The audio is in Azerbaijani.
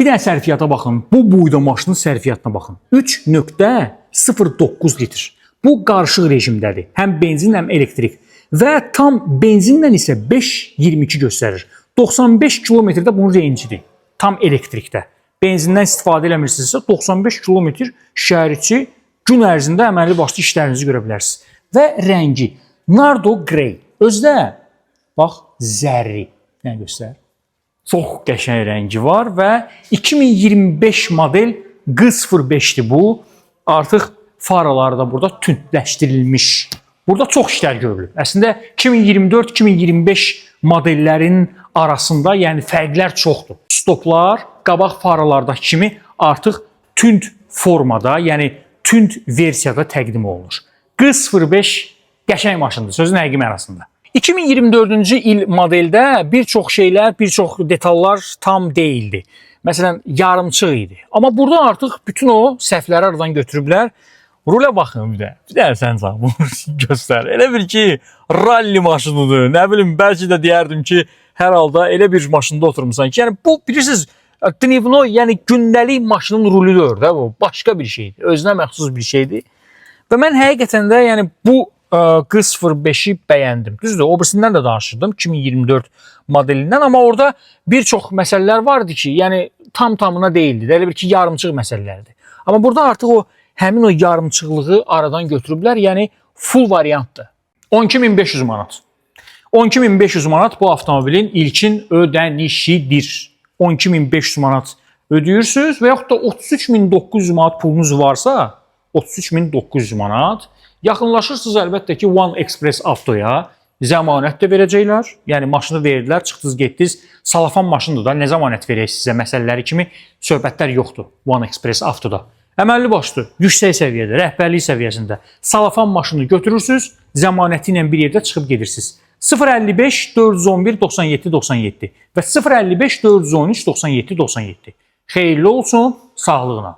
Bir dənə sərfiyyata baxın. Bu boyda maşının sərfiyyatına baxın. 3.09 litr. Bu qarışıq rejimdədir. Həm benzin, həm elektrik. Və tam benzinlə isə 5.22 göstərir. 95 kilometrdə bunun range'idir. Tam elektrikdə. Benzindən istifadə eləmirsinizsə 95 kilometr şəhər içi gün ərzində əməlli başlı işlərinizi görə bilərsiniz. Və rəngi Nardo Grey. Özdə bax zərri. Nə göstərir? Çox qəşəng rəngi var və 2025 model G05'dir bu. Artıq faraları da burada tündləşdirilmiş. Burada çox işlər görülür. Əslində 2024-2025 modellərin arasında yəni fərqlər çoxdur. Stoplar qabaq faralardakı kimi artıq tünd formada, yəni tünd versiyada təqdim olunur. G05 qəşəng maşındır sözün həqiqi mənasında. 2024-cü il modeldə bir çox şeylər, bir çox detallar tam deyildi. Məsələn, yarımçıq idi. Amma burada artıq bütün o səhvləri aradan götürüblər. Rulə baxın bir də. Bir də sən sağ göstər. Elə bir ki, ralli maşınıdır. Nə bilim, bəlkə də deyərdim ki, hər halda elə bir maşında oturmuşsan ki, yəni bu bilirsiniz, Dnevno, yəni gündəlik maşının rulüdür də bu. Başqa bir şeydir. Özünə məxsus bir şeydir. Və mən həqiqətən də yəni bu G05'i bəyəndim. Düzdür, o birisindən də danışırdım 2024 modelindən, amma orada bir çox məsələlər vardı ki, yəni tam-tamına deyildi. Elə bir ki, yarımçıq məsələlərdir. Amma burada artıq o həmin o yarımçıqlığı aradan götürüblər, yəni full variantdır. 12.500 manat. 12.500 manat bu avtomobilin ilkin ödənişidir. 12.500 manat ödəyirsiniz və yaxud da 33.900 manat pulunuz varsa, 33.900 manat yaxınlaşırsınız əlbəttə ki One Express Avtoya, zəmanət də verəcəklər. Yəni maşını verdilər, çıxdınız, getdiniz. Salafan maşındır da, nə zəmanət verək sizə məsələləri kimi söhbətlər yoxdur One Express Avtoda. Əməlli başlı, yüksək səviyyədə, rəhbərlik səviyyəsində salafan maşını götürürsünüz, zəmanəti ilə bir yerdə çıxıb gedirsiniz. 055 411 97 97 və 055 413 97 97. Xeyirli olsun, sağlığına.